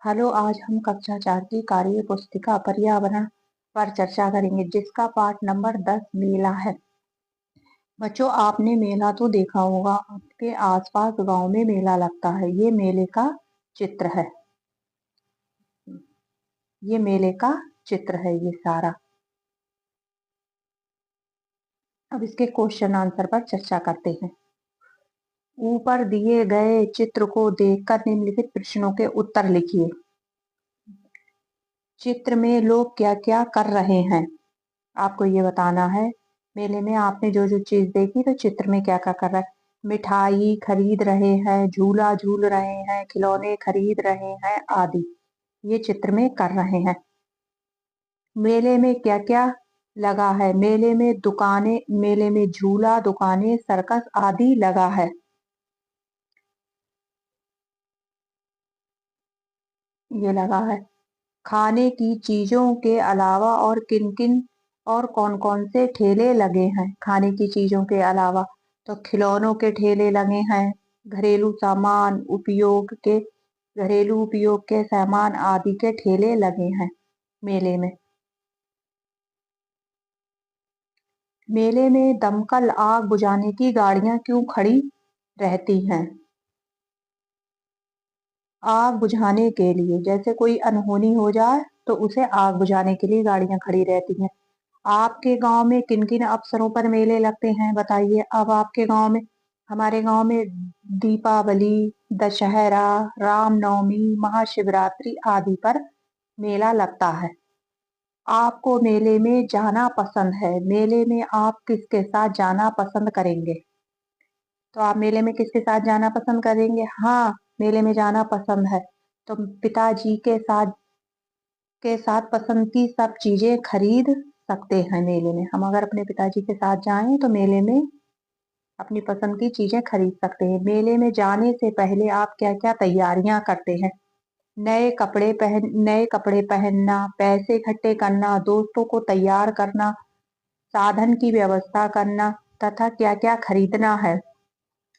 Hello, आज हम कक्षा 4 की कार्य पुस्तिका पर्यावरण पर चर्चा करेंगे, जिसका पाठ नंबर 10 मेला है। बच्चों, आपने मेला तो देखा होगा, आपके आसपास गांव में मेला लगता है। ये मेले का चित्र है। ये मेले का चित्र है ये सारा। अब इसके क्वेश्चन आंसर पर चर्चा करते हैं। ऊपर दिए गए चित्र को देखकर निम्नलिखित प्रश्नों के उत्तर लिखिए। चित्र में लोग क्या क्या कर रहे हैं, आपको ये बताना है। मेले में आपने जो जो चीज देखी, तो चित्र में क्या क्या कर रहा है। मिठाई खरीद रहे हैं, झूला झूल रहे हैं, खिलौने खरीद रहे हैं आदि ये चित्र में कर रहे हैं। मेले में क्या क्या लगा है। मेले में दुकानें, मेले में झूला, दुकानें, सर्कस आदि लगा है। ये लगा है। खाने की चीजों के अलावा और किन किन और कौन कौन से ठेले लगे हैं। खाने की चीजों के अलावा तो खिलौनों के ठेले लगे हैं, घरेलू उपयोग के सामान आदि के ठेले लगे हैं मेले में। मेले में दमकल आग बुझाने की गाड़ियां क्यों खड़ी रहती हैं। आग बुझाने के लिए, जैसे कोई अनहोनी हो जाए तो उसे आग बुझाने के लिए गाड़ियां खड़ी रहती हैं। आपके गांव में किन किन अवसरों पर मेले लगते हैं, बताइए। अब आपके गांव में, हमारे गांव में दीपावली, दशहरा, रामनवमी, महाशिवरात्रि आदि पर मेला लगता है। आपको मेले में जाना पसंद है। मेले में आप किसके साथ जाना पसंद करेंगे। तो आप मेले में किसके साथ जाना पसंद करेंगे। हाँ, मेले में जाना पसंद है। तो पिताजी के साथ पसंद की सब चीजें खरीद सकते हैं मेले में। हम अगर अपने पिताजी के साथ जाएं तो मेले में अपनी पसंद की चीजें खरीद सकते हैं। मेले में जाने से पहले आप क्या क्या तैयारियां करते हैं। नए कपड़े पहनना, पैसे इकट्ठे करना, दोस्तों को तैयार करना, साधन की व्यवस्था करना तथा क्या क्या खरीदना है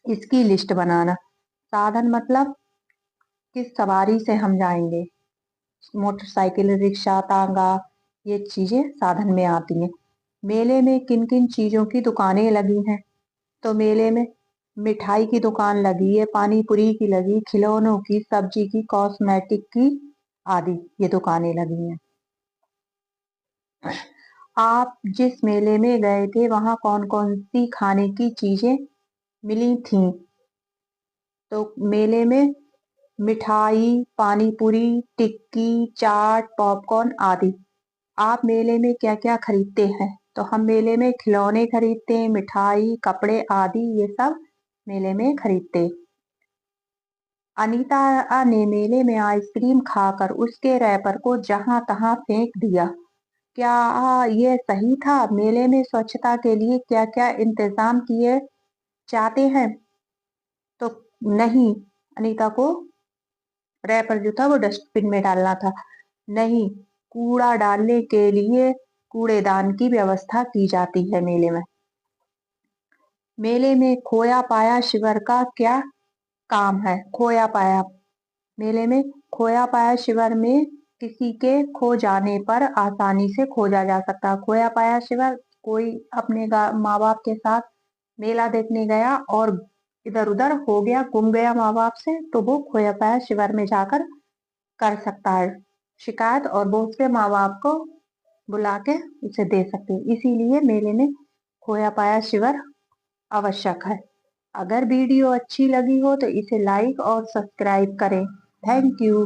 इसकी लिस्ट बनाना। साधन मतलब किस सवारी से हम जाएंगे। मोटरसाइकिल, रिक्शा, तांगा, ये चीजें साधन में आती हैं। मेले में किन किन चीजों की दुकानें लगी हैं। तो मेले में मिठाई की दुकान लगी है, पानी पूरी की लगी, खिलौनों की, सब्जी की, कॉस्मेटिक की आदि ये दुकानें लगी हैं। आप जिस मेले में गए थे वहां कौन कौन सी खाने की चीजें मिली थीं। तो मेले में मिठाई, पानी पूरी, टिक्की, चाट, पॉपकॉर्न आदि। आप मेले में क्या क्या खरीदते हैं। तो हम मेले में खिलौने खरीदते हैं, मिठाई, कपड़े आदि ये सब मेले में खरीदते। अनीता ने मेले में आइसक्रीम खाकर उसके रैपर को जहां तहां फेंक दिया। क्या ये सही था। मेले में स्वच्छता के लिए क्या क्या इंतजाम किए जाते हैं। तो नहीं, अनीता को रैपर जो था वो डस्टबिन में डालना था। नहीं, कूड़ा डालने के लिए कूड़ेदान की व्यवस्था की जाती है मेले में। मेले में खोया पाया शिविर का क्या काम है। खोया पाया, मेले में खोया पाया शिविर में किसी के खो जाने पर आसानी से खोजा जा सकता है। खोया पाया शिविर, कोई अपने माँ बाप के साथ मेला देखने गया और इधर उधर हो गया, गुम गया माँ बाप से, तो वो खोया पाया शिविर में जाकर कर सकता है शिकायत, और वो उसके माँ बाप को बुला के उसे दे सकते हैं। इसीलिए मेले में खोया पाया शिविर आवश्यक है। अगर वीडियो अच्छी लगी हो तो इसे लाइक और सब्सक्राइब करें। Thank you.